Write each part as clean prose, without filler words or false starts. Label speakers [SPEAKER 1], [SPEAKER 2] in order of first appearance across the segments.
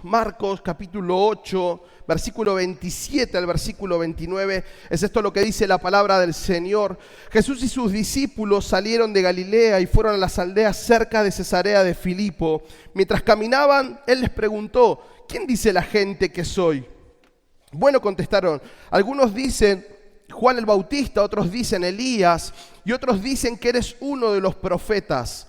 [SPEAKER 1] Marcos capítulo 8, versículo 27 al versículo 29. Es esto lo que dice la palabra del Señor. Jesús y sus discípulos salieron de Galilea y fueron a las aldeas cerca de Cesarea de Filipo. Mientras caminaban, él les preguntó: ¿quién dice la gente que soy? Bueno, contestaron, algunos dicen Juan el Bautista, otros dicen Elías y otros dicen que eres uno de los profetas.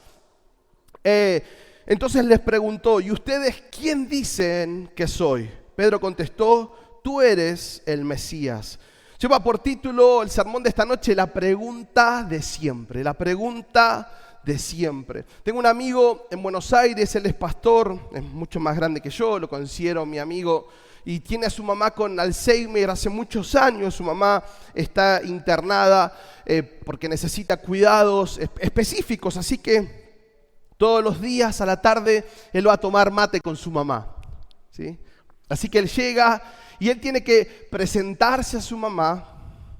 [SPEAKER 1] Entonces les preguntó: ¿y ustedes quién dicen que soy? Pedro contestó: tú eres el Mesías. Lleva por título el sermón de esta noche: la pregunta de siempre, la pregunta de siempre. Tengo un amigo en Buenos Aires, él es pastor, es mucho más grande que yo, lo considero mi amigo, y tiene a su mamá con Alzheimer hace muchos años. Su mamá está internada porque necesita cuidados específicos, así que todos los días a la tarde él va a tomar mate con su mamá, ¿sí? Así que él llega y él tiene que presentarse a su mamá,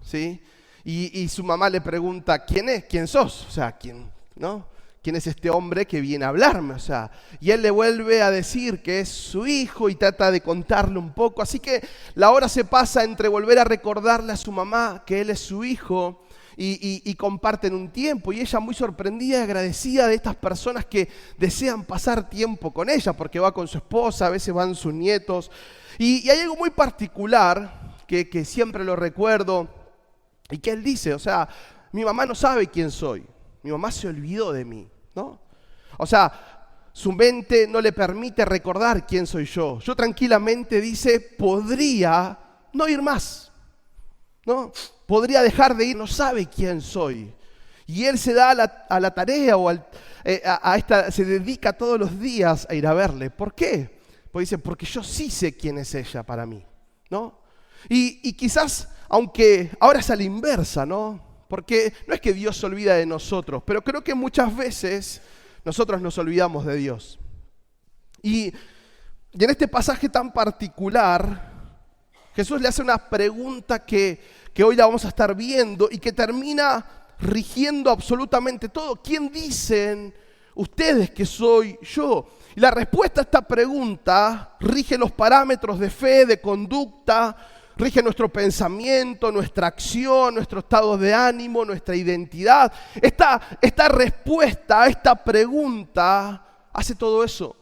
[SPEAKER 1] ¿sí? Y su mamá le pregunta: ¿quién es? ¿Quién sos? O sea, ¿quién, no? ¿Quién es este hombre que viene a hablarme? O sea, y él le vuelve a decir que es su hijo y trata de contarle un poco. Así que la hora se pasa entre volver a recordarle a su mamá que él es su hijo y comparten un tiempo, y ella muy sorprendida y agradecida de estas personas que desean pasar tiempo con ella, porque va con su esposa, a veces van sus nietos, y hay algo muy particular que siempre lo recuerdo, y que él dice: o sea, mi mamá no sabe quién soy, mi mamá se olvidó de mí, ¿no? O sea, su mente no le permite recordar quién soy yo. Yo tranquilamente, dice, podría no ir más, ¿no? Podría dejar de ir, no sabe quién soy. Y él se da a la tarea se dedica todos los días a ir a verle. ¿Por qué? Pues dice: porque yo sí sé quién es ella para mí, ¿no? Y quizás, aunque ahora es a la inversa, ¿no? Porque no es que Dios se olvida de nosotros, pero creo que muchas veces nosotros nos olvidamos de Dios. Y en este pasaje tan particular, Jesús le hace una pregunta que hoy la vamos a estar viendo y que termina rigiendo absolutamente todo. ¿Quién dicen ustedes que soy yo? Y la respuesta a esta pregunta rige los parámetros de fe, de conducta, rige nuestro pensamiento, nuestra acción, nuestro estado de ánimo, nuestra identidad. Esta respuesta a esta pregunta hace todo eso.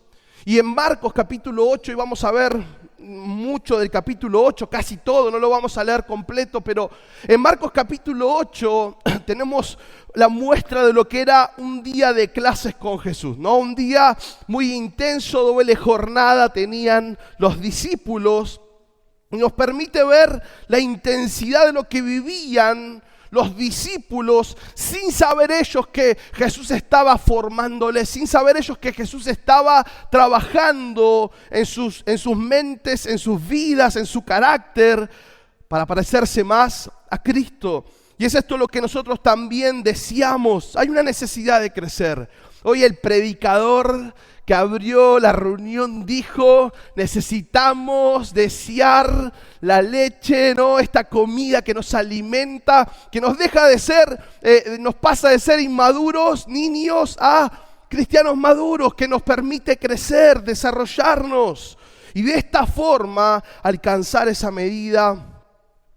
[SPEAKER 1] Y en Marcos capítulo 8, y vamos a ver mucho del capítulo 8, casi todo, no lo vamos a leer completo, pero en Marcos capítulo 8 tenemos la muestra de lo que era un día de clases con Jesús, ¿no? Un día muy intenso, doble jornada tenían los discípulos, y nos permite ver la intensidad de lo que vivían los discípulos, sin saber ellos que Jesús estaba formándoles, sin saber ellos que Jesús estaba trabajando en sus mentes, en sus vidas, en su carácter, para parecerse más a Cristo. Y es esto lo que nosotros también deseamos. Hay una necesidad de crecer. Hoy el predicador que abrió la reunión dijo: necesitamos desear la leche, ¿no? Esta comida que nos alimenta, que nos deja de ser, nos pasa de ser inmaduros, niños, a cristianos maduros, que nos permite crecer, desarrollarnos y de esta forma alcanzar esa medida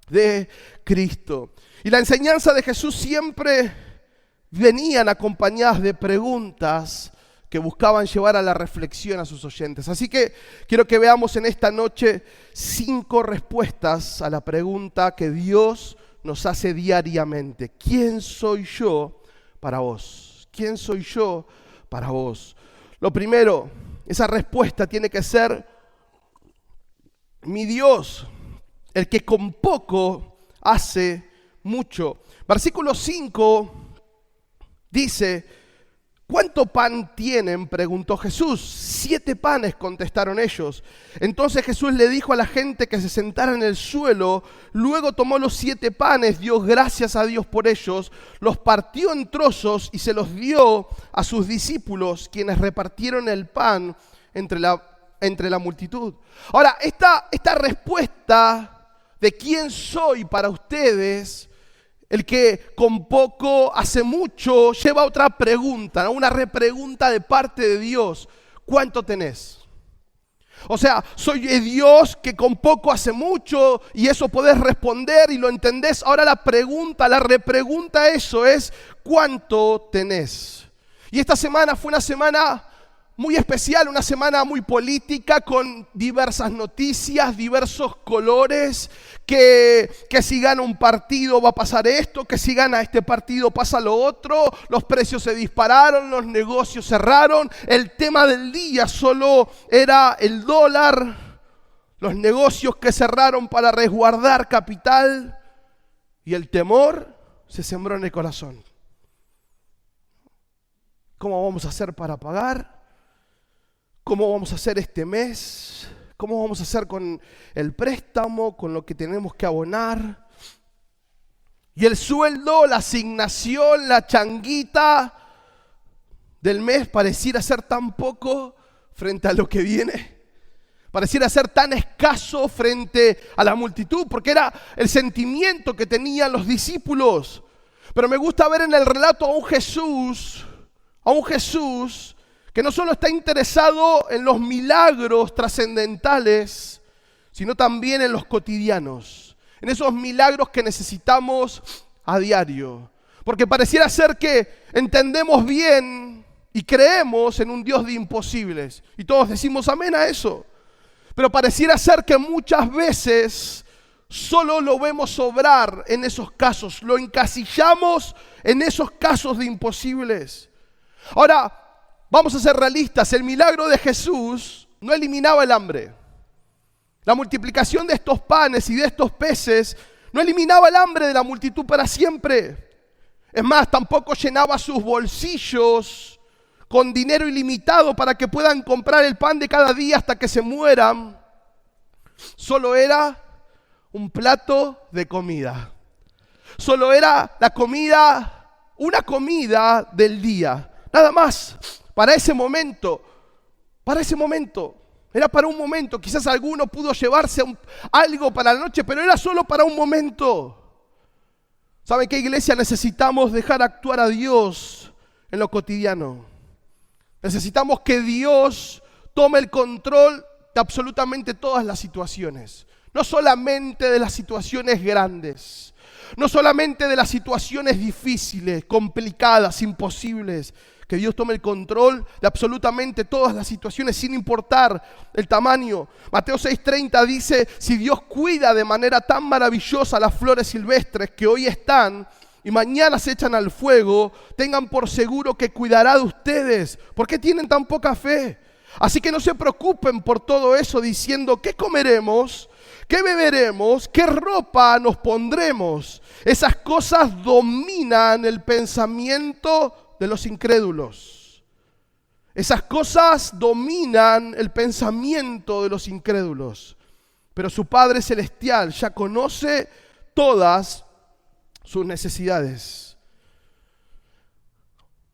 [SPEAKER 1] de Cristo. Y la enseñanza de Jesús siempre venían acompañadas de preguntas que buscaban llevar a la reflexión a sus oyentes. Así que quiero que veamos en esta noche 5 respuestas a la pregunta que Dios nos hace diariamente. ¿Quién soy yo para vos? ¿Quién soy yo para vos? Lo primero, esa respuesta tiene que ser: mi Dios, el que con poco hace mucho. Versículo 5 dice: ¿cuánto pan tienen?, preguntó Jesús. 7 panes, contestaron ellos. Entonces Jesús le dijo a la gente que se sentara en el suelo. Luego tomó los 7 panes, dio gracias a Dios por ellos, los partió en trozos y se los dio a sus discípulos, quienes repartieron el pan entre la multitud. Ahora, esta respuesta de quién soy para ustedes, el que con poco hace mucho, lleva a otra pregunta, ¿no? Una repregunta de parte de Dios. ¿Cuánto tenés? O sea, soy el Dios que con poco hace mucho y eso podés responder y lo entendés. Ahora la repregunta eso es, ¿cuánto tenés? Y esta semana fue una semana muy especial, una semana muy política con diversas noticias, diversos colores, que si gana un partido va a pasar esto, que si gana este partido pasa lo otro, los precios se dispararon, los negocios cerraron, el tema del día solo era el dólar, los negocios que cerraron para resguardar capital y el temor se sembró en el corazón. ¿Cómo vamos a hacer para pagar? ¿Cómo vamos a hacer este mes? ¿Cómo vamos a hacer con el préstamo, con lo que tenemos que abonar? Y el sueldo, la asignación, la changuita del mes pareciera ser tan poco frente a lo que viene. Pareciera ser tan escaso frente a la multitud, porque era el sentimiento que tenían los discípulos. Pero me gusta ver en el relato a un Jesús que no solo está interesado en los milagros trascendentales, sino también en los cotidianos, en esos milagros que necesitamos a diario. Porque pareciera ser que entendemos bien y creemos en un Dios de imposibles. Y todos decimos amén a eso. Pero pareciera ser que muchas veces solo lo vemos obrar en esos casos, lo encasillamos en esos casos de imposibles. Ahora, vamos a ser realistas, el milagro de Jesús no eliminaba el hambre. La multiplicación de estos panes y de estos peces no eliminaba el hambre de la multitud para siempre. Es más, tampoco llenaba sus bolsillos con dinero ilimitado para que puedan comprar el pan de cada día hasta que se mueran. Solo era un plato de comida. Solo era la comida, una comida del día. Nada más. Para ese momento, era para un momento. Quizás alguno pudo llevarse algo para la noche, pero era solo para un momento. ¿Saben qué, iglesia? Necesitamos dejar actuar a Dios en lo cotidiano. Necesitamos que Dios tome el control de absolutamente todas las situaciones. No solamente de las situaciones grandes, no solamente de las situaciones difíciles, complicadas, imposibles. Que Dios tome el control de absolutamente todas las situaciones sin importar el tamaño. Mateo 6:30 dice, si Dios cuida de manera tan maravillosa las flores silvestres que hoy están y mañana se echan al fuego, tengan por seguro que cuidará de ustedes. ¿Por qué tienen tan poca fe? Así que no se preocupen por todo eso diciendo, ¿qué comeremos? ¿Qué beberemos? ¿Qué ropa nos pondremos? Esas cosas dominan el pensamiento de los incrédulos. Esas cosas dominan el pensamiento de los incrédulos. Pero su Padre Celestial ya conoce todas sus necesidades.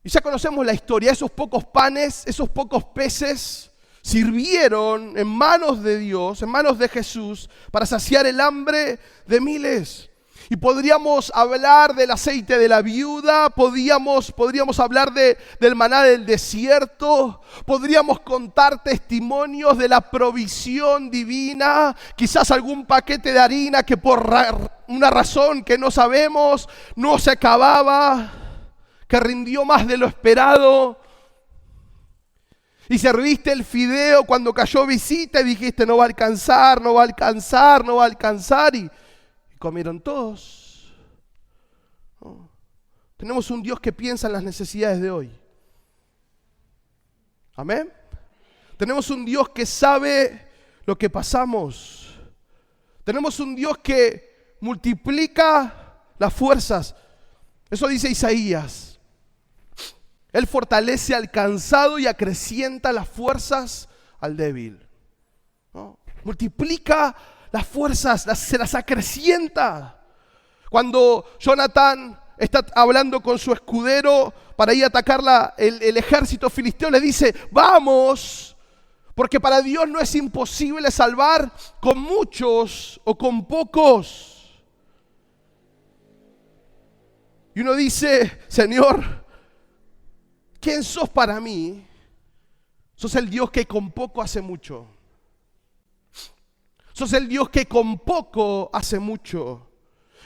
[SPEAKER 1] Y ya conocemos la historia. Esos pocos panes, esos pocos peces sirvieron en manos de Dios, en manos de Jesús, para saciar el hambre de miles. Y podríamos hablar del aceite de la viuda, podríamos hablar del maná del desierto, podríamos contar testimonios de la provisión divina, quizás algún paquete de harina que por una razón que no sabemos no se acababa, que rindió más de lo esperado. Y serviste el fideo cuando cayó visita y dijiste no va a alcanzar, no va a alcanzar, no va a alcanzar. Y comieron todos. ¿No? Tenemos un Dios que piensa en las necesidades de hoy. Amén. Tenemos un Dios que sabe lo que pasamos. Tenemos un Dios que multiplica las fuerzas. Eso dice Isaías. Él fortalece al cansado y acrecienta las fuerzas al débil. ¿No? Multiplica las fuerzas, se las acrecienta. Cuando Jonatán está hablando con su escudero para ir a atacar el ejército filisteo, le dice, vamos, porque para Dios no es imposible salvar con muchos o con pocos. Y uno dice, Señor, ¿quién sos para mí? Sos el Dios que con poco hace mucho. Sos el Dios que con poco hace mucho.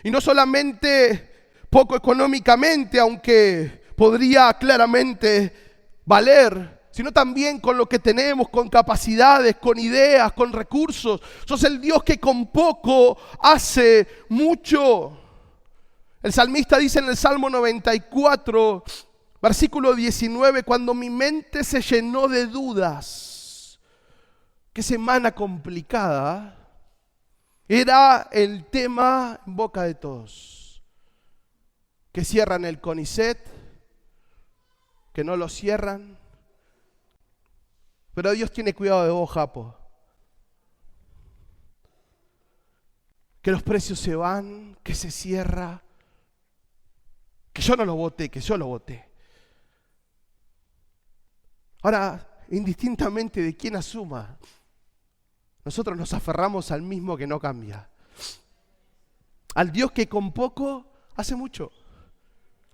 [SPEAKER 1] Y no solamente poco económicamente, aunque podría claramente valer, sino también con lo que tenemos, con capacidades, con ideas, con recursos. Sos el Dios que con poco hace mucho. El salmista dice en el Salmo 94, versículo 19, cuando mi mente se llenó de dudas, qué semana complicada, era el tema en boca de todos. Que cierran el CONICET, que no lo cierran. Pero Dios tiene cuidado de vos, Japo. Que los precios se van, que se cierra. Que yo no lo voté, que yo lo voté. Ahora, indistintamente de quién asuma, nosotros nos aferramos al mismo que no cambia. Al Dios que con poco hace mucho.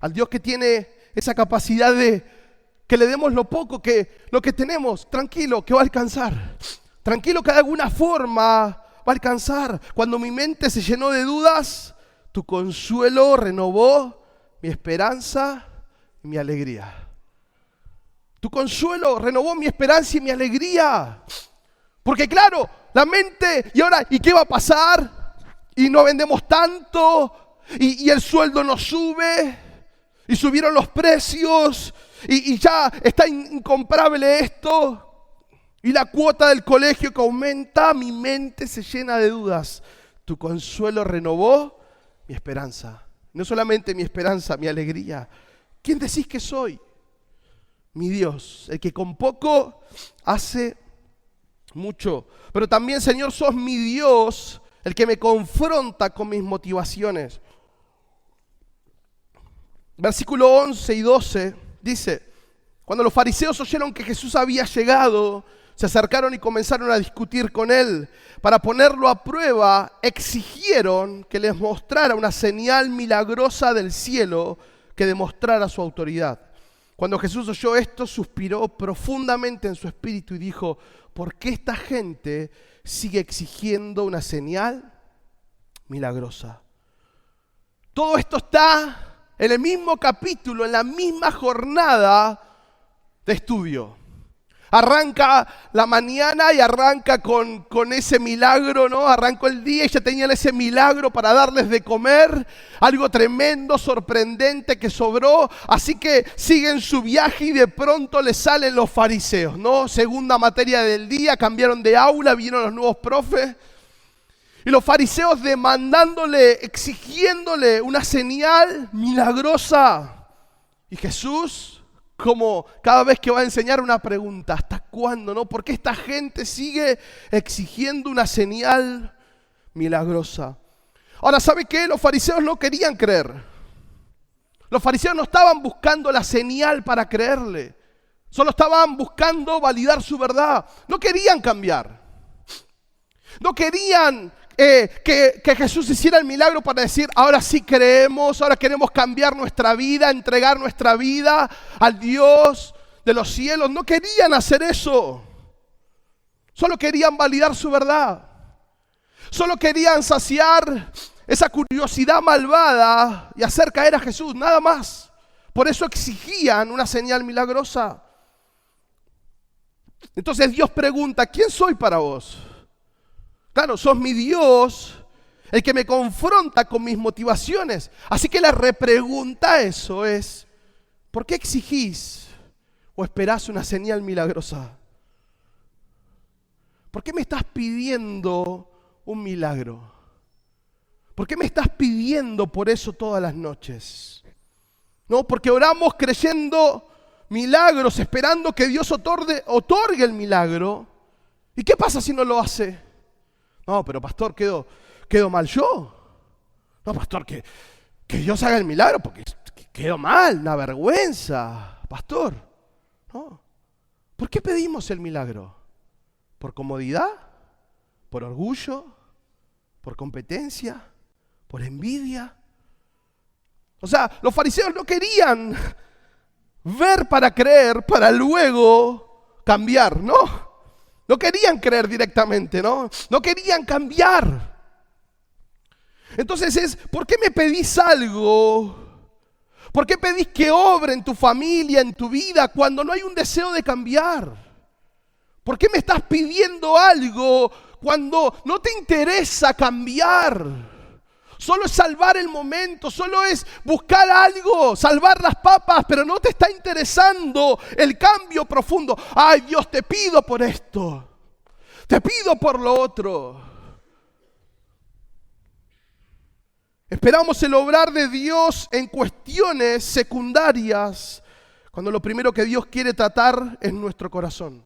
[SPEAKER 1] Al Dios que tiene esa capacidad de que le demos lo poco, que lo que tenemos, tranquilo, que va a alcanzar. Tranquilo que de alguna forma va a alcanzar. Cuando mi mente se llenó de dudas, tu consuelo renovó mi esperanza y mi alegría. Tu consuelo renovó mi esperanza y mi alegría. Porque claro, la mente, y ahora, ¿y qué va a pasar? Y no vendemos tanto, y el sueldo no sube, y subieron los precios, y ya está incomparable esto, y la cuota del colegio que aumenta, mi mente se llena de dudas. Tu consuelo renovó mi esperanza. No solamente mi esperanza, mi alegría. ¿Quién decís que soy? Mi Dios, el que con poco hace mucho. Pero también, Señor, sos mi Dios, el que me confronta con mis motivaciones. Versículo 11 y 12 dice: cuando los fariseos oyeron que Jesús había llegado, se acercaron y comenzaron a discutir con él. Para ponerlo a prueba, exigieron que les mostrara una señal milagrosa del cielo que demostrara su autoridad. Cuando Jesús oyó esto, suspiró profundamente en su espíritu y dijo: ¿por qué esta gente sigue exigiendo una señal milagrosa? Todo esto está en el mismo capítulo, en la misma jornada de estudio. Arranca la mañana y arranca con ese milagro, ¿no? Arrancó el día y ya tenían ese milagro para darles de comer. Algo tremendo, sorprendente que sobró. Así que siguen su viaje y de pronto les salen los fariseos, ¿no? Segunda materia del día, cambiaron de aula, vinieron los nuevos profes. Y los fariseos demandándole, exigiéndole una señal milagrosa. Y Jesús, como cada vez que va a enseñar, una pregunta: ¿hasta cuándo, no? ¿Por qué esta gente sigue exigiendo una señal milagrosa? Ahora, ¿sabe qué? Los fariseos no querían creer. Los fariseos no estaban buscando la señal para creerle. Solo estaban buscando validar su verdad. No querían cambiar. No querían que Jesús hiciera el milagro para decir: ahora sí creemos, ahora queremos cambiar nuestra vida, entregar nuestra vida al Dios de los cielos. No querían hacer eso. Solo querían validar su verdad. Solo querían saciar esa curiosidad malvada y hacer caer a Jesús, nada más. Por eso exigían una señal milagrosa. Entonces Dios pregunta: ¿quién soy para vos? Claro, sos mi Dios, el que me confronta con mis motivaciones. Así que la repregunta a eso es: ¿por qué exigís o esperás una señal milagrosa? ¿Por qué me estás pidiendo un milagro? ¿Por qué me estás pidiendo por eso todas las noches? No, porque oramos creyendo milagros, esperando que Dios otorgue el milagro. ¿Y qué pasa si no lo hace? No, pero pastor, ¿quedo mal yo? No, pastor, que Dios haga el milagro porque quedo mal, una vergüenza. Pastor, no. ¿Por qué pedimos el milagro? ¿Por comodidad? ¿Por orgullo? ¿Por competencia? ¿Por envidia? O sea, los fariseos no querían ver para creer, para luego cambiar, ¿no? No querían creer directamente, ¿no? No querían cambiar. Entonces ¿por qué me pedís algo? ¿Por qué pedís que obre en tu familia, en tu vida, cuando no hay un deseo de cambiar? ¿Por qué me estás pidiendo algo cuando no te interesa cambiar? Solo es salvar el momento, solo es buscar algo, salvar las papas, pero no te está interesando el cambio profundo. Ay, Dios, te pido por esto, te pido por lo otro. Esperamos el obrar de Dios en cuestiones secundarias, cuando lo primero que Dios quiere tratar es nuestro corazón.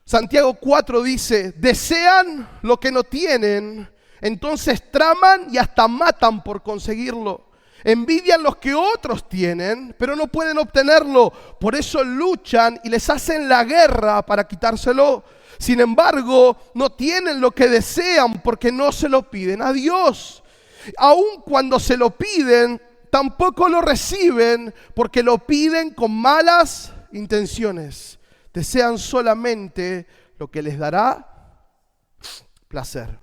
[SPEAKER 1] Santiago 4 dice, desean lo que no tienen, entonces traman y hasta matan por conseguirlo. Envidian los que otros tienen, pero no pueden obtenerlo. Por eso luchan y les hacen la guerra para quitárselo. Sin embargo, no tienen lo que desean porque no se lo piden a Dios. Aun cuando se lo piden, tampoco lo reciben porque lo piden con malas intenciones. Desean solamente lo que les dará placer.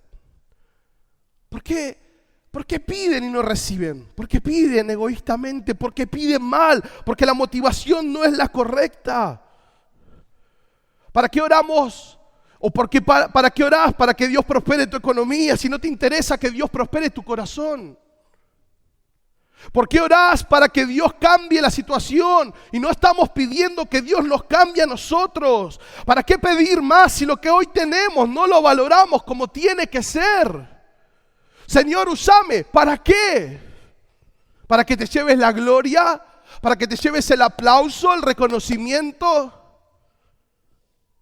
[SPEAKER 1] ¿Por qué piden y no reciben? ¿Por qué piden egoístamente? ¿Por qué piden mal? Porque la motivación no es la correcta. ¿Para qué oramos? ¿O para qué orás? Para que Dios prospere tu economía, si no te interesa que Dios prospere tu corazón. ¿Por qué orás? Para que Dios cambie la situación y no estamos pidiendo que Dios nos cambie a nosotros. ¿Para qué pedir más si lo que hoy tenemos no lo valoramos como tiene que ser? Señor, úsame. ¿Para qué? ¿Para que te lleves la gloria? ¿Para que te lleves el aplauso, el reconocimiento?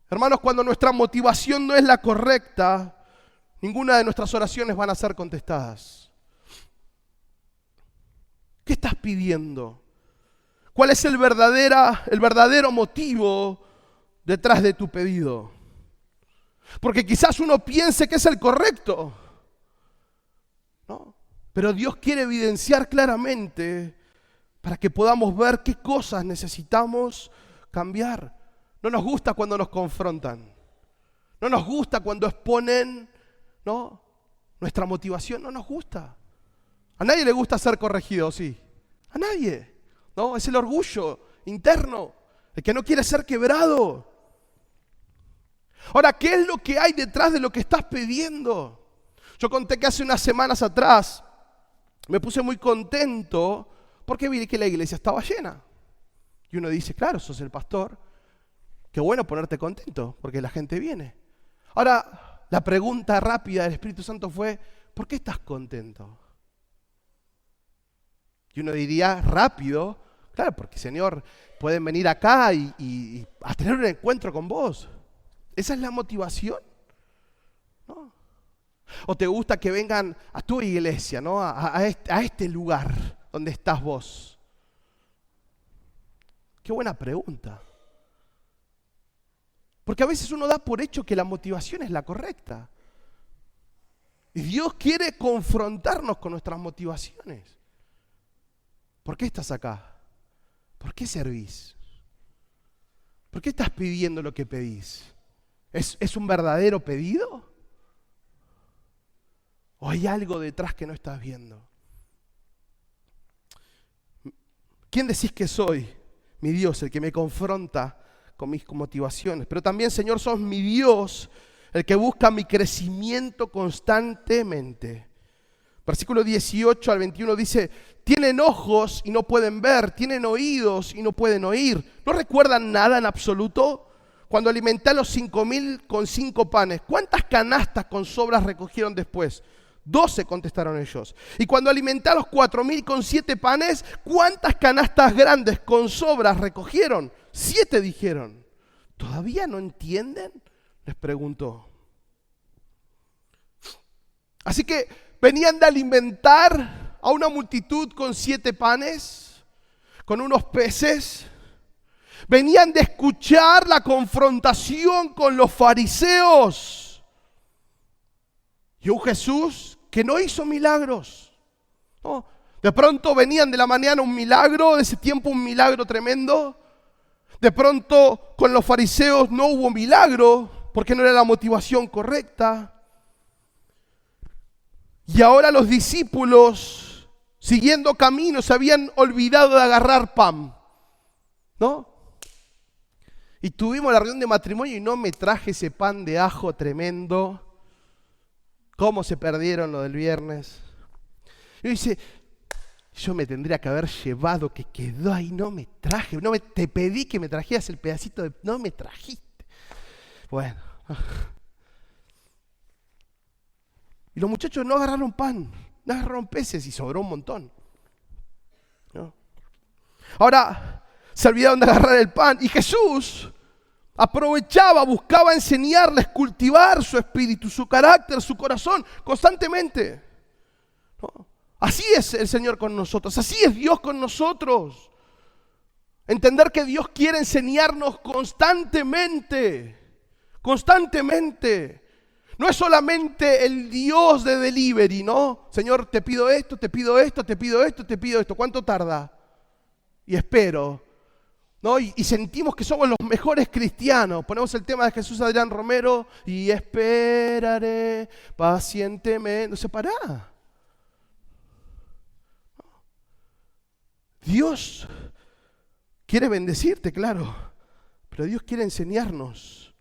[SPEAKER 1] Hermanos, cuando nuestra motivación no es la correcta, ninguna de nuestras oraciones van a ser contestadas. ¿Qué estás pidiendo? ¿Cuál es el verdadero motivo detrás de tu pedido? Porque quizás uno piense que es el correcto, ¿no? Pero Dios quiere evidenciar claramente para que podamos ver qué cosas necesitamos cambiar. No nos gusta cuando nos confrontan. No nos gusta cuando exponen, ¿no?, nuestra motivación. No nos gusta. A nadie le gusta ser corregido, ¿sí? A nadie. ¿No? Es el orgullo interno, el que no quiere ser quebrado. Ahora, ¿qué es lo que hay detrás de lo que estás pidiendo? Yo conté que hace unas semanas atrás me puse muy contento porque vi que la iglesia estaba llena. Y uno dice, claro, sos el pastor. Qué bueno ponerte contento porque la gente viene. Ahora, la pregunta rápida del Espíritu Santo fue, ¿por qué estás contento? Y uno diría rápido, claro, porque Señor, pueden venir acá y a tener un encuentro con vos. ¿Esa es la motivación? ¿No? ¿O te gusta que vengan a tu iglesia, ¿no?, a este lugar donde estás vos? Qué buena pregunta. Porque a veces uno da por hecho que la motivación es la correcta. Y Dios quiere confrontarnos con nuestras motivaciones. ¿Por qué estás acá? ¿Por qué servís? ¿Por qué estás pidiendo lo que pedís? ¿Es un verdadero pedido? ¿O hay algo detrás que no estás viendo? ¿Quién decís que soy? Mi Dios, el que me confronta con mis motivaciones. Pero también, Señor, sos mi Dios, el que busca mi crecimiento constantemente. Versículo 18 al 21 dice, tienen ojos y no pueden ver, tienen oídos y no pueden oír. ¿No recuerdan nada en absoluto? Cuando alimenté a los 5,000 con 5 panes, ¿cuántas canastas con sobras recogieron después? 12, contestaron ellos. Y cuando alimenté a los 4,000 con 7 panes, ¿cuántas canastas grandes con sobras recogieron? 7, dijeron. ¿Todavía no entienden?, les preguntó. Así que venían de alimentar a una multitud con 7 panes, con unos peces. Venían de escuchar la confrontación con los fariseos. Y un Jesús que no hizo milagros, ¿no? De pronto venían de la mañana un milagro, de ese tiempo un milagro tremendo. De pronto con los fariseos no hubo milagro porque no era la motivación correcta. Y ahora los discípulos, siguiendo camino, se habían olvidado de agarrar pan, ¿no? Y tuvimos la reunión de matrimonio y no me traje ese pan de ajo tremendo. ¿Cómo se perdieron lo del viernes? Y dice, yo me tendría que haber llevado, que quedó ahí, no me traje, te pedí que me trajeras el pedacito de, no me trajiste. Bueno. Y los muchachos no agarraron pan, no agarraron peces y sobró un montón, ¿no? Ahora se olvidaron de agarrar el pan y Jesús aprovechaba, buscaba enseñarles, cultivar su espíritu, su carácter, su corazón constantemente, ¿no? Así es el Señor con nosotros, así es Dios con nosotros. Entender que Dios quiere enseñarnos constantemente, constantemente. No es solamente el Dios de delivery, ¿no? Señor, te pido esto, te pido esto, te pido esto, te pido esto. ¿Cuánto tarda? Y espero, ¿no? Y sentimos que somos los mejores cristianos. Ponemos el tema de Jesús Adrián Romero y esperaré pacientemente. No se para. Dios quiere bendecirte, claro, pero Dios quiere enseñarnos.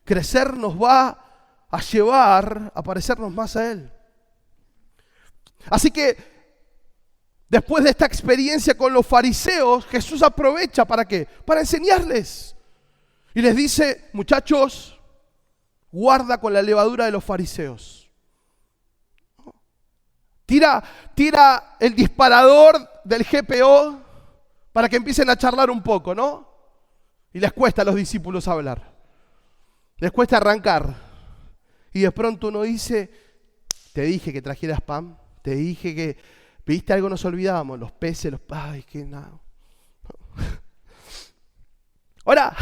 [SPEAKER 1] Crecer nos va a llevar a parecernos más a Él. Así que, después de esta experiencia con los fariseos, Jesús aprovecha, ¿para qué? Para enseñarles. Y les dice, muchachos, guarda con la levadura de los fariseos. Tira el disparador del GPO para que empiecen a charlar un poco, ¿no? Y les cuesta a los discípulos hablar. Les cuesta arrancar. Y de pronto uno dice, te dije que trajeras pan, te dije que, ¿viste algo? Nos olvidábamos, los peces, ay, qué nada. Ahora,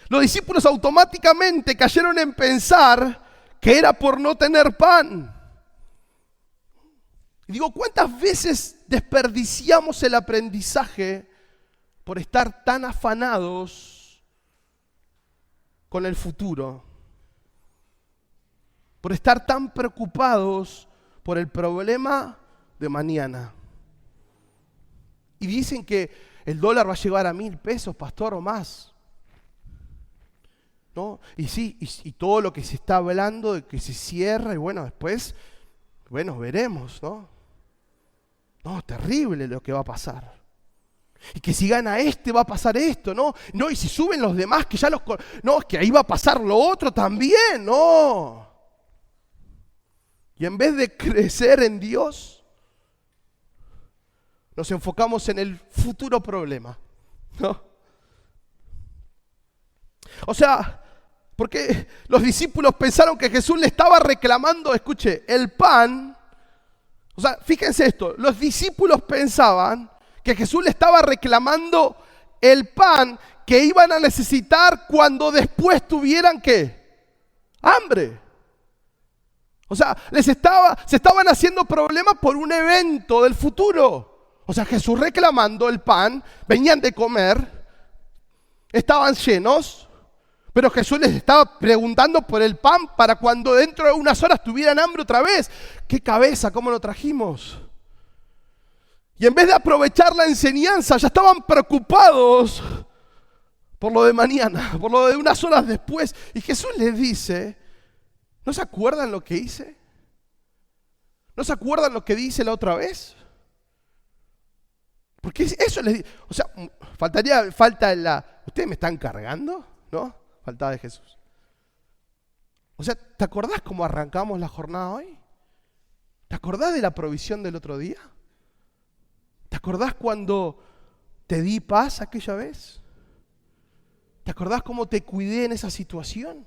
[SPEAKER 1] los discípulos automáticamente cayeron en pensar que era por no tener pan. Y digo, ¿cuántas veces desperdiciamos el aprendizaje por estar tan afanados con el futuro? Por estar tan preocupados por el problema de mañana. Y dicen que el dólar va a llegar a 1,000 pesos, pastor, o más, ¿no? Y sí, y todo lo que se está hablando de que se cierra, y bueno, después, bueno, veremos, ¿no? No, terrible lo que va a pasar. Y que si gana este va a pasar esto, ¿no? No, y si suben los demás, que ya los... No, es que ahí va a pasar lo otro también, no. Y en vez de crecer en Dios, nos enfocamos en el futuro problema, ¿no? O sea, porque los discípulos pensaron que Jesús le estaba reclamando, escuche, el pan. O sea, fíjense esto, los discípulos pensaban que Jesús le estaba reclamando el pan que iban a necesitar cuando después tuvieran, ¿qué? Hambre. O sea, se estaban haciendo problemas por un evento del futuro. O sea, Jesús reclamando el pan, venían de comer, estaban llenos, pero Jesús les estaba preguntando por el pan para cuando dentro de unas horas tuvieran hambre otra vez. ¡Qué cabeza! ¿Cómo lo trajimos? Y en vez de aprovechar la enseñanza, ya estaban preocupados por lo de mañana, por lo de unas horas después. Y Jesús les dice, ¿no se acuerdan lo que hice? ¿No se acuerdan lo que dice la otra vez? Porque eso les dice, o sea, ¿ustedes me están cargando? ¿No? Faltaba de Jesús. O sea, ¿te acordás cómo arrancamos la jornada hoy? ¿Te acordás de la provisión del otro día? ¿Te acordás cuando te di paz aquella vez? ¿Te acordás cómo te cuidé en esa situación?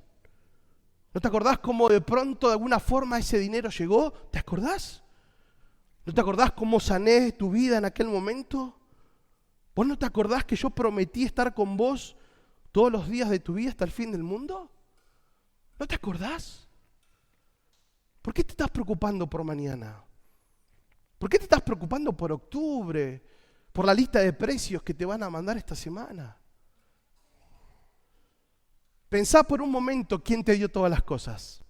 [SPEAKER 1] ¿No te acordás cómo de pronto de alguna forma ese dinero llegó? ¿Te acordás? ¿No te acordás cómo sané tu vida en aquel momento? ¿Vos no te acordás que yo prometí estar con vos todos los días de tu vida hasta el fin del mundo? ¿No te acordás? ¿Por qué te estás preocupando por mañana? ¿Por qué te estás preocupando por octubre? Por la lista de precios que te van a mandar esta semana. Pensá por un momento quién te dio todas las cosas.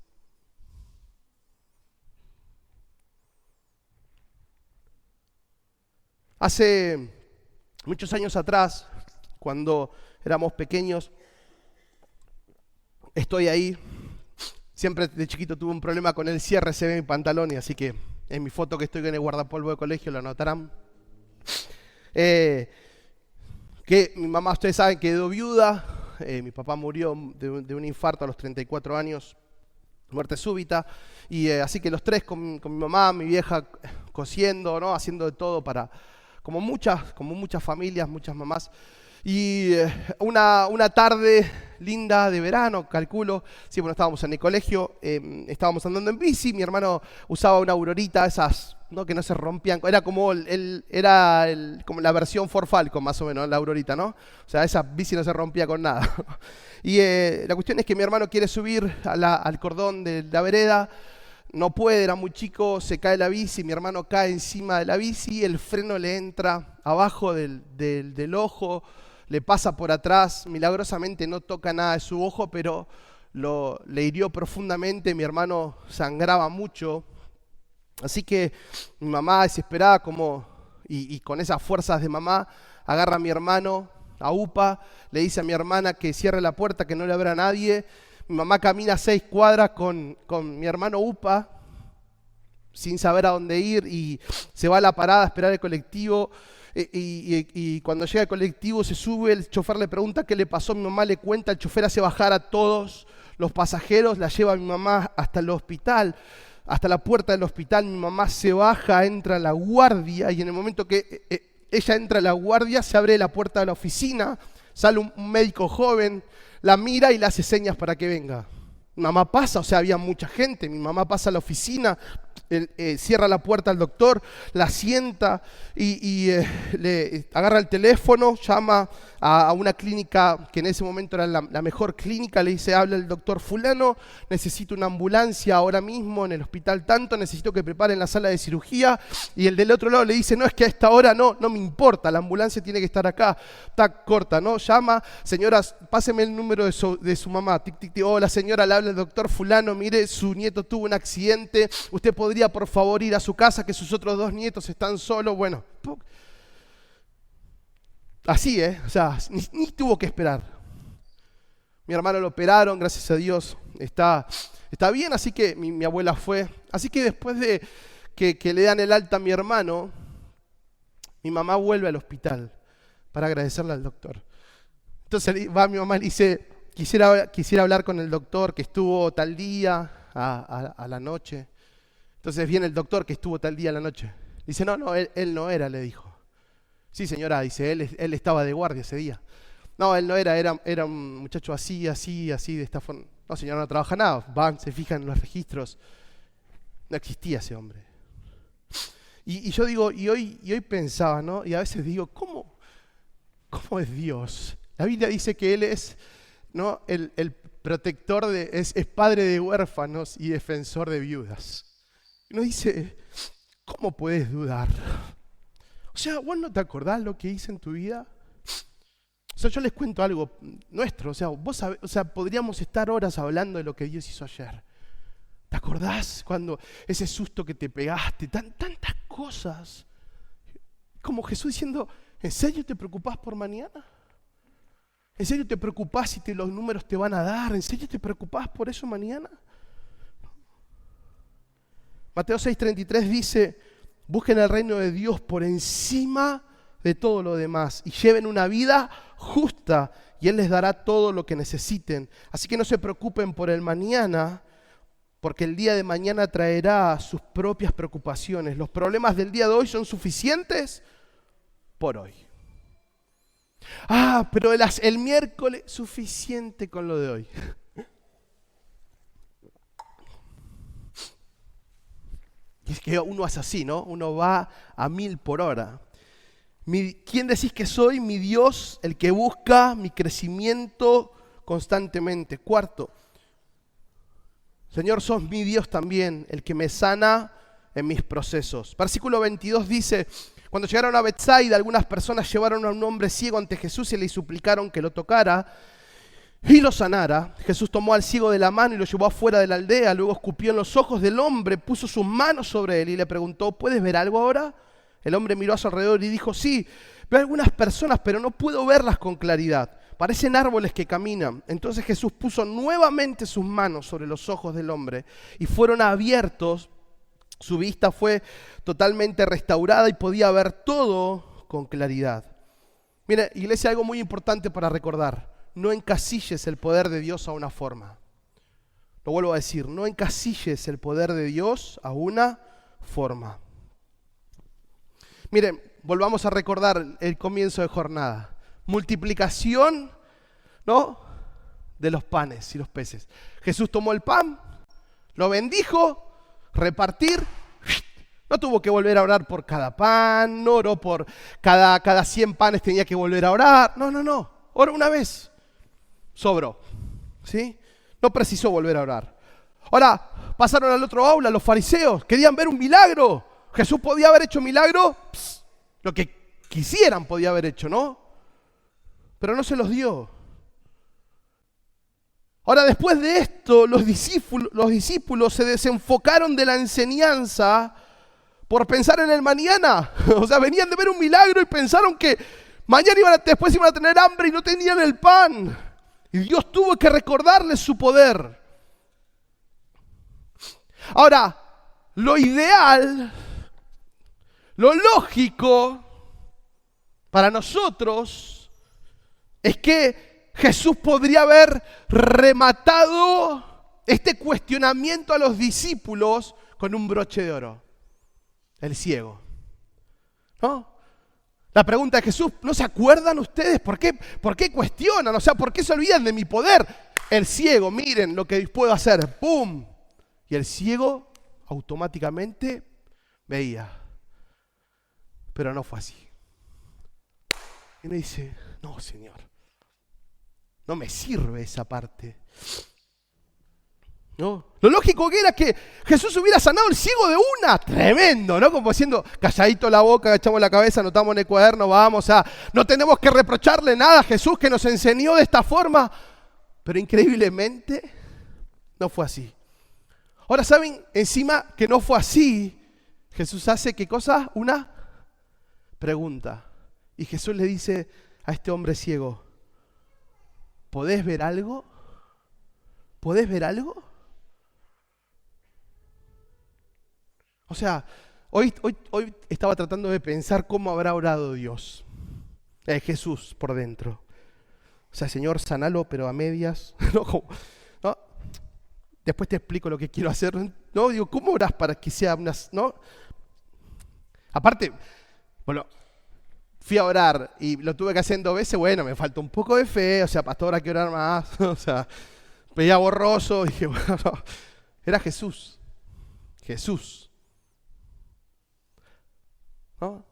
[SPEAKER 1] Hace muchos años atrás, cuando éramos pequeños, estoy ahí. Siempre de chiquito tuve un problema con el cierre, se ve mi pantalón, y así que en mi foto que estoy en el guardapolvo de colegio lo notarán. Que mi mamá, ustedes saben, quedó viuda. Mi papá murió de un infarto a los 34 años, muerte súbita. Y así que los tres con mi mamá, mi vieja, cosiendo, ¿no? Haciendo de todo para, como muchas familias, muchas mamás. Y una tarde linda de verano, calculo, sí, bueno, estábamos en el colegio, estábamos andando en bici, mi hermano usaba una Aurorita, esas, ¿no? Que no se rompían, era como como la versión Ford Falcon, más o menos, la Aurorita, ¿no? O sea, esa bici no se rompía con nada. Y la cuestión es que mi hermano quiere subir al cordón de la vereda, no puede, era muy chico, se cae la bici, mi hermano cae encima de la bici, el freno le entra abajo del ojo, le pasa por atrás, milagrosamente no toca nada de su ojo, pero le hirió profundamente, mi hermano sangraba mucho. Así que mi mamá, desesperada y con esas fuerzas de mamá, agarra a mi hermano a UPA, le dice a mi hermana que cierre la puerta, que no le abra a nadie. Mi mamá camina 6 cuadras con mi hermano UPA, sin saber a dónde ir, y se va a la parada a esperar el colectivo. Y cuando llega el colectivo se sube, el chofer le pregunta qué le pasó, mi mamá le cuenta, el chofer hace bajar a todos los pasajeros, la lleva a mi mamá hasta el hospital, hasta la puerta del hospital. Mi mamá se baja, entra a la guardia, y en el momento que ella entra a la guardia se abre la puerta de la oficina, sale un médico joven, la mira y le hace señas para que venga. Mi mamá pasa, o sea, había mucha gente, mi mamá pasa a la oficina, cierra la puerta al doctor, la sienta y le agarra el teléfono, llama a una clínica que en ese momento era la mejor clínica, le dice, habla el doctor fulano, necesito una ambulancia ahora mismo en el hospital tanto, necesito que preparen la sala de cirugía, y el del otro lado le dice, no, es que a esta hora no me importa, la ambulancia tiene que estar acá, está corta, ¿no? Llama, señoras, páseme el número de su mamá, tic, tic, tic. Hola señora, le habla el doctor fulano, mire, su nieto tuvo un accidente, usted podría por favor ir a su casa, que sus otros 2 nietos están solos. Bueno, así, o sea, ni tuvo que esperar. Mi hermano lo operaron, gracias a Dios, está bien, así que mi abuela fue. Así que después de que le dan el alta a mi hermano, mi mamá vuelve al hospital para agradecerle al doctor. Entonces va mi mamá y dice, quisiera hablar con el doctor que estuvo tal día a la noche. Entonces viene el doctor que estuvo tal día a la noche. Dice, no, él no era, le dijo. Sí, señora, dice, él estaba de guardia ese día. No, él no era un muchacho así, de esta forma. No, señora, no trabaja nada. Van, se fijan en los registros. No existía ese hombre. Y yo digo, y hoy pensaba, ¿no? Y a veces digo, ¿cómo es Dios? La Biblia dice que Él es, ¿no? el protector, es padre de huérfanos y defensor de viudas. Y nos dice, ¿cómo puedes dudar? O sea, ¿vos no te acordás lo que hice en tu vida? O sea, yo les cuento algo nuestro. O sea, vos sabés, podríamos estar horas hablando de lo que Dios hizo ayer. ¿Te acordás cuando ese susto que te pegaste? Tantas cosas. Como Jesús diciendo, ¿en serio te preocupás por mañana? ¿En serio te preocupás si los números te van a dar? ¿En serio te preocupás por eso mañana? Mateo 6:33 dice, busquen el reino de Dios por encima de todo lo demás y lleven una vida justa y Él les dará todo lo que necesiten. Así que no se preocupen por el mañana, porque el día de mañana traerá sus propias preocupaciones. Los problemas del día de hoy son suficientes por hoy. Pero el miércoles, suficiente con lo de hoy. Y es que uno es así, ¿no? Uno va a 1000 por hora. ¿Quién decís que soy? Mi Dios, el que busca mi crecimiento constantemente. 4, Señor, sos mi Dios también, el que me sana en mis procesos. Versículo 22 dice, cuando llegaron a Betsaida, algunas personas llevaron a un hombre ciego ante Jesús y le suplicaron que lo tocara. y lo sanara. Jesús tomó al ciego de la mano y lo llevó afuera de la aldea, luego escupió en los ojos del hombre, puso sus manos sobre él y le preguntó, ¿puedes ver algo ahora? El hombre miró a su alrededor y dijo, sí, veo algunas personas, pero no puedo verlas con claridad. Parecen árboles que caminan. Entonces Jesús puso nuevamente sus manos sobre los ojos del hombre y fueron abiertos. Su vista fue totalmente restaurada y podía ver todo con claridad. Mire, iglesia, algo muy importante para recordar. No encasilles el poder de Dios a una forma. Lo vuelvo a decir, no encasilles el poder de Dios a una forma. Miren, volvamos a recordar el comienzo de jornada. Multiplicación, ¿no?, de los panes y los peces. Jesús tomó el pan, lo bendijo, repartir. No tuvo que volver a orar por cada pan, no oró por cada 100 panes tenía que volver a orar. No, oró una vez. Sobró, ¿sí? No precisó volver a orar. Ahora, pasaron al otro aula, los fariseos, querían ver un milagro. Jesús podía haber hecho milagro, lo que quisieran podía haber hecho, ¿no? Pero no se los dio. Ahora, después de esto, los discípulos se desenfocaron de la enseñanza por pensar en el mañana. O sea, venían de ver un milagro y pensaron que mañana después iban a tener hambre y no tenían el pan. Y Dios tuvo que recordarles su poder. Ahora, lo ideal, lo lógico para nosotros es que Jesús podría haber rematado este cuestionamiento a los discípulos con un broche de oro. El ciego, ¿no? La pregunta de Jesús, ¿no se acuerdan ustedes? ¿Por qué cuestionan? O sea, ¿por qué se olvidan de mi poder? El ciego, miren lo que puedo hacer. ¡Pum! Y el ciego automáticamente veía. Pero no fue así. Y me dice, no, Señor, no me sirve esa parte. ¿No? Lo lógico que era que Jesús hubiera sanado al ciego de una. Tremendo, ¿no? Como diciendo, calladito la boca, agachamos la cabeza, anotamos en el cuaderno, vamos a... No tenemos que reprocharle nada a Jesús que nos enseñó de esta forma. Pero increíblemente, no fue así. Ahora, ¿saben? Encima que no fue así, Jesús hace, ¿qué cosa? Una pregunta. Y Jesús le dice a este hombre ciego, ¿podés ver algo? ¿Podés ver algo? O sea, hoy estaba tratando de pensar cómo habrá orado Dios. Jesús por dentro. O sea, Señor, sanalo, pero a medias. ¿No? Después te explico lo que quiero hacer. No, digo, ¿cómo orás para que sea unas... ¿no? Aparte, bueno, fui a orar y lo tuve que hacer 2 veces. Bueno, me faltó un poco de fe. O sea, pastor, hay que orar más. O sea, veía borroso. Dije, bueno, era Jesús. Jesús. ¿No?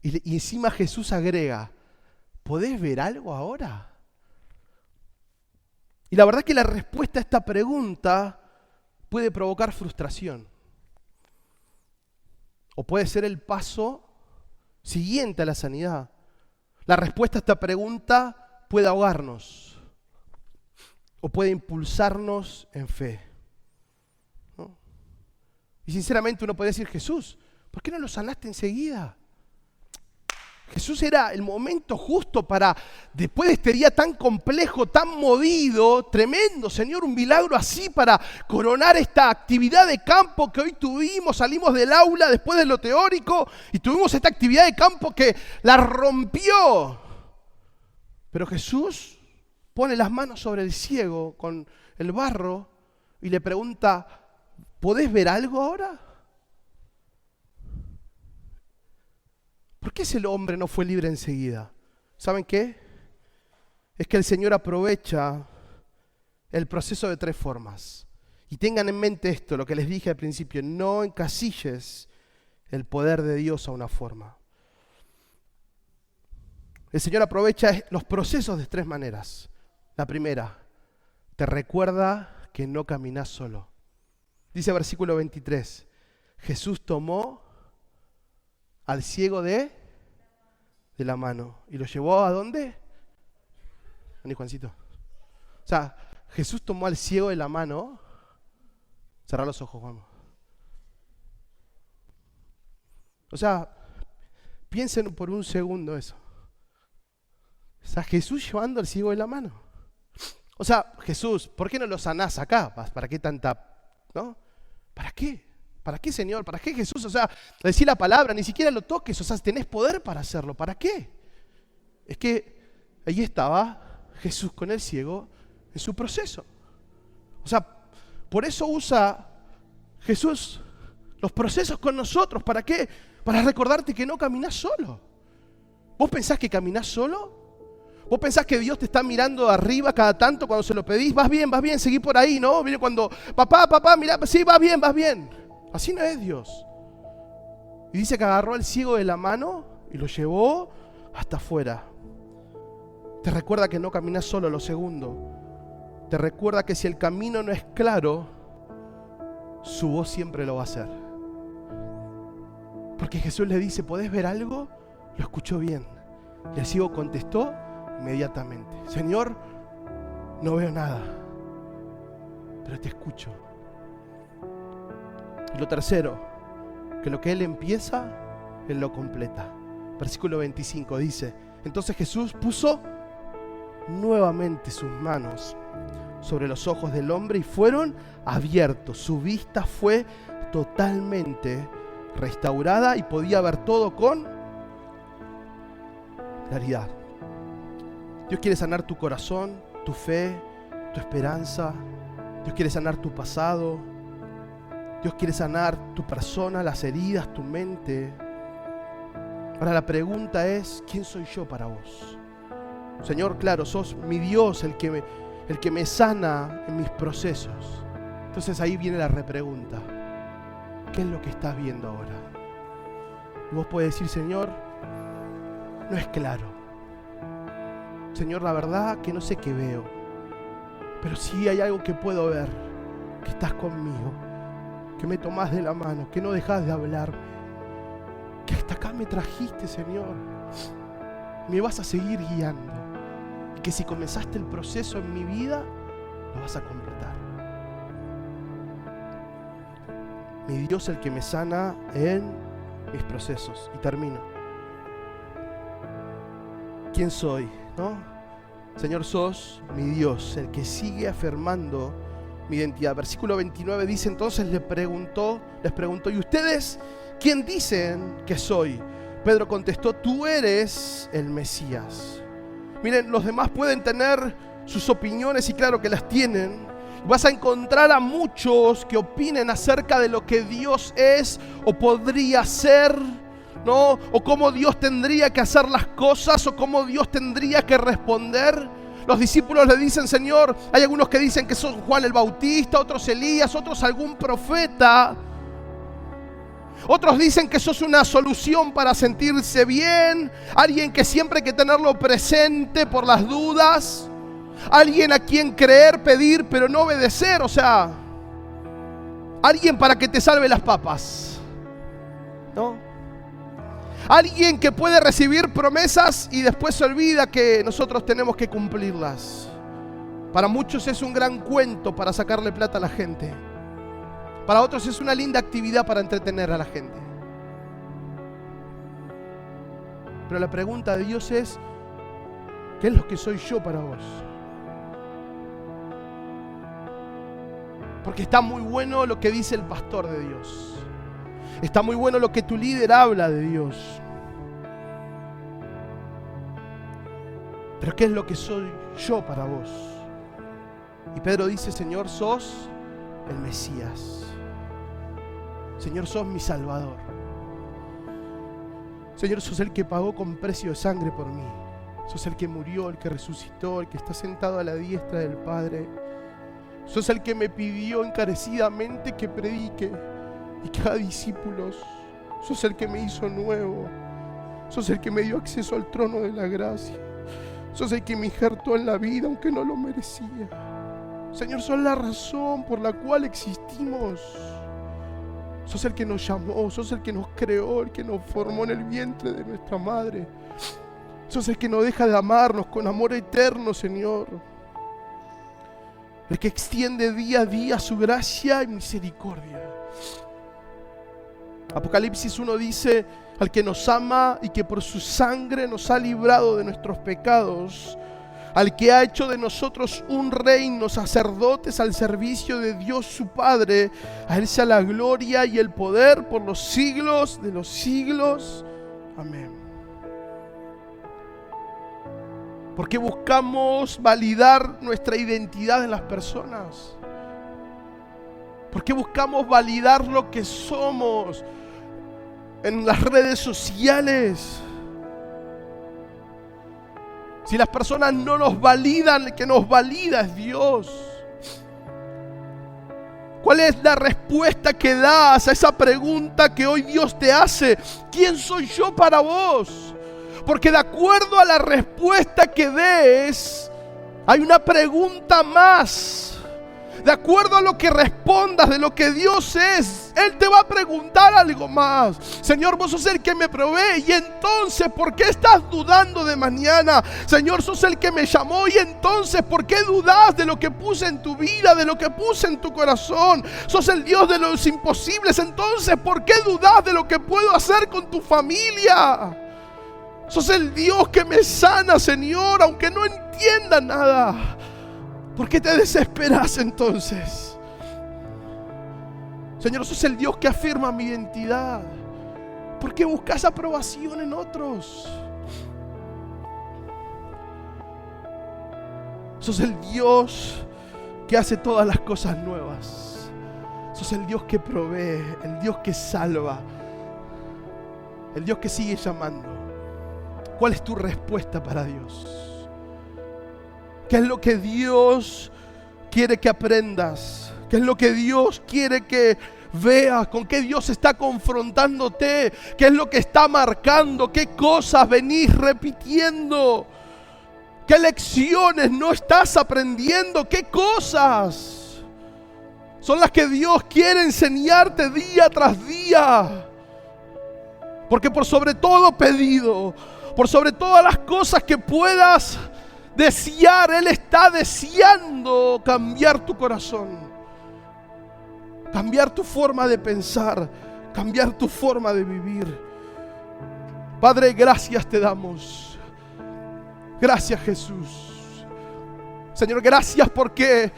[SPEAKER 1] Y encima Jesús agrega, ¿podés ver algo ahora? Y la verdad es que la respuesta a esta pregunta puede provocar frustración. O puede ser el paso siguiente a la sanidad. La respuesta a esta pregunta puede ahogarnos. O puede impulsarnos en fe. ¿No? Y sinceramente uno puede decir, Jesús, ¿por qué no lo sanaste enseguida? Jesús era el momento justo para, después de este día tan complejo, tan movido, tremendo, Señor, un milagro así para coronar esta actividad de campo que hoy tuvimos. Salimos del aula después de lo teórico y tuvimos esta actividad de campo que la rompió. Pero Jesús pone las manos sobre el ciego con el barro y le pregunta, ¿podés ver algo ahora? ¿Por qué ese hombre no fue libre enseguida? ¿Saben qué? Es que el Señor aprovecha el proceso de 3 formas. Y tengan en mente esto, lo que les dije al principio, no encasilles el poder de Dios a una forma. El Señor aprovecha los procesos de 3 maneras. La primera, te recuerda que no caminás solo. Dice versículo 23, Jesús tomó al ciego de la mano. ¿Y lo llevó a dónde? Vení, Juancito. O sea, Jesús tomó al ciego de la mano. Cerrá los ojos, vamos. O sea, piensen por un segundo eso. O sea, Jesús llevando al ciego de la mano. O sea, Jesús, ¿por qué no lo sanás acá? ¿Para qué tanta, no? ¿Para qué? ¿Para qué, Señor? ¿Para qué, Jesús? O sea, decir la palabra, ni siquiera lo toques. O sea, tenés poder para hacerlo. ¿Para qué? Es que ahí estaba Jesús con el ciego en su proceso. O sea, por eso usa Jesús los procesos con nosotros. ¿Para qué? Para recordarte que no caminás solo. ¿Vos pensás que caminás solo? ¿Vos pensás que Dios te está mirando arriba cada tanto cuando se lo pedís? Vas bien, seguí por ahí, ¿no? Viene cuando, papá, mira, sí, vas bien. Así no es Dios. Y dice que agarró al ciego de la mano y lo llevó hasta afuera. Te recuerda que no caminás solo. Lo segundo, te recuerda que si el camino no es claro, su voz siempre lo va a hacer. Porque Jesús le dice, ¿podés ver algo? Lo escuchó bien. Y el ciego contestó inmediatamente, Señor, no veo nada, pero te escucho. Y lo tercero, que lo que Él empieza, Él lo completa. Versículo 25 dice, entonces Jesús puso nuevamente sus manos sobre los ojos del hombre y fueron abiertos. Su vista fue totalmente restaurada y podía ver todo con claridad. Dios quiere sanar tu corazón, tu fe, tu esperanza. Dios quiere sanar tu pasado. Dios quiere sanar tu persona, las heridas, tu mente. Ahora la pregunta es, ¿quién soy yo para vos? Señor, claro, sos mi Dios, el que me sana en mis procesos. Entonces ahí viene la repregunta. ¿Qué es lo que estás viendo ahora? Y vos podés decir, Señor, no es claro. Señor, la verdad que no sé qué veo, pero sí hay algo que puedo ver, que estás conmigo, que me tomás de la mano, que no dejás de hablarme, que hasta acá me trajiste, Señor. Me vas a seguir guiando y que si comenzaste el proceso en mi vida, lo vas a completar. Mi Dios, el que me sana en mis procesos. Y termino. ¿Quién soy? ¿No? Señor, sos mi Dios, el que sigue afirmando mi identidad. Versículo 29 dice, entonces les preguntó, ¿y ustedes quién dicen que soy? Pedro contestó, tú eres el Mesías. Miren, los demás pueden tener sus opiniones y claro que las tienen. Vas a encontrar a muchos que opinen acerca de lo que Dios es o podría ser, ¿no? O cómo Dios tendría que hacer las cosas o cómo Dios tendría que responder. Los discípulos le dicen, Señor, hay algunos que dicen que son Juan el Bautista, otros Elías, otros algún profeta. Otros dicen que sos una solución para sentirse bien, alguien que siempre hay que tenerlo presente por las dudas, alguien a quien creer, pedir, pero no obedecer, o sea, alguien para que te salve las papas, ¿no? Alguien que puede recibir promesas y después se olvida que nosotros tenemos que cumplirlas. Para muchos es un gran cuento para sacarle plata a la gente. Para otros es una linda actividad para entretener a la gente. Pero la pregunta de Dios es, ¿qué es lo que soy yo para vos? Porque está muy bueno lo que dice el pastor de Dios. Está muy bueno lo que tu líder habla de Dios. Pero ¿qué es lo que soy yo para vos? Y Pedro dice, Señor, sos el Mesías. Señor, sos mi Salvador. Señor, sos el que pagó con precio de sangre por mí. Sos el que murió, el que resucitó, el que está sentado a la diestra del Padre. Sos el que me pidió encarecidamente que predique y que haga discípulos. Sos el que me hizo nuevo. Sos el que me dio acceso al trono de la gracia. Sos el que me injertó en la vida aunque no lo merecía. Señor, sos la razón por la cual existimos. Sos el que nos llamó, sos el que nos creó, el que nos formó en el vientre de nuestra madre. Sos el que no deja de amarnos con amor eterno, Señor. el que extiende día a día su gracia y misericordia. Apocalipsis 1 dice: al que nos ama y que por su sangre nos ha librado de nuestros pecados, al que ha hecho de nosotros un reino, sacerdotes al servicio de Dios su Padre, a Él sea la gloria y el poder por los siglos de los siglos. Amén. ¿Por qué buscamos validar nuestra identidad en las personas? ¿Por qué buscamos validar lo que somos en las redes sociales? Si las personas no nos validan, el que nos valida es Dios. ¿Cuál es la respuesta que das a esa pregunta que hoy Dios te hace? ¿Quién soy yo para vos? Porque de acuerdo a la respuesta que des, hay una pregunta más. De acuerdo a lo que respondas de lo que Dios es, Él te va a preguntar algo más. Señor, vos sos el que me provee, y entonces, ¿por qué estás dudando de mañana? Señor, sos el que me llamó, y entonces, ¿por qué dudás de lo que puse en tu vida, de lo que puse en tu corazón? Sos el Dios de los imposibles, entonces, ¿por qué dudás de lo que puedo hacer con tu familia? Sos el Dios que me sana, Señor, aunque no entienda nada. ¿Por qué te desesperas entonces? Señor, sos el Dios que afirma mi identidad. ¿Por qué buscas aprobación en otros? Sos el Dios que hace todas las cosas nuevas. Sos el Dios que provee, el Dios que salva, el Dios que sigue llamando. ¿Cuál es tu respuesta para Dios? ¿Qué es lo que Dios quiere que aprendas? ¿Qué es lo que Dios quiere que veas? ¿Con qué Dios está confrontándote? ¿Qué es lo que está marcando? ¿Qué cosas venís repitiendo? ¿Qué lecciones no estás aprendiendo? ¿Qué cosas son las que Dios quiere enseñarte día tras día? Porque por sobre todo pedido, por sobre todas las cosas que puedas desear, Él está deseando cambiar tu corazón, cambiar tu forma de pensar, cambiar tu forma de vivir. Padre, gracias te damos. Gracias, Jesús. Señor, gracias porque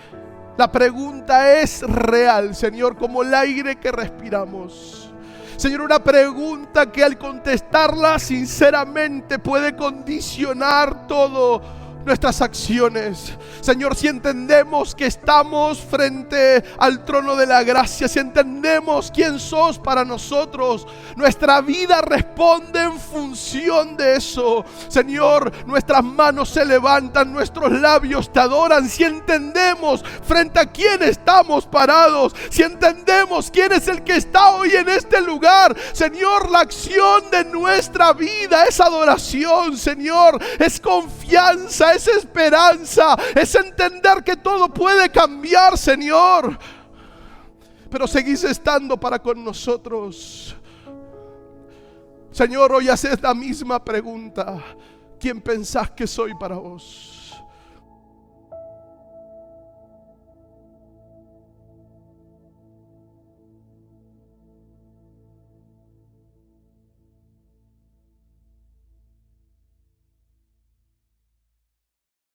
[SPEAKER 1] la pregunta es real, Señor, como el aire que respiramos. Señor, una pregunta que al contestarla sinceramente puede condicionar todo nuestras acciones. Señor, si entendemos que estamos frente al trono de la gracia, si entendemos quién sos para nosotros, nuestra vida responde en función de eso. Señor, nuestras manos se levantan, nuestros labios te adoran. Si entendemos frente a quién estamos parados, si entendemos quién es el que está hoy en este lugar, Señor, la acción de nuestra vida es adoración, Señor, es confianza, es esperanza, es entender que todo puede cambiar, Señor, pero seguís estando para con nosotros. Señor, hoy haces la misma pregunta: ¿quién pensás que soy para vos?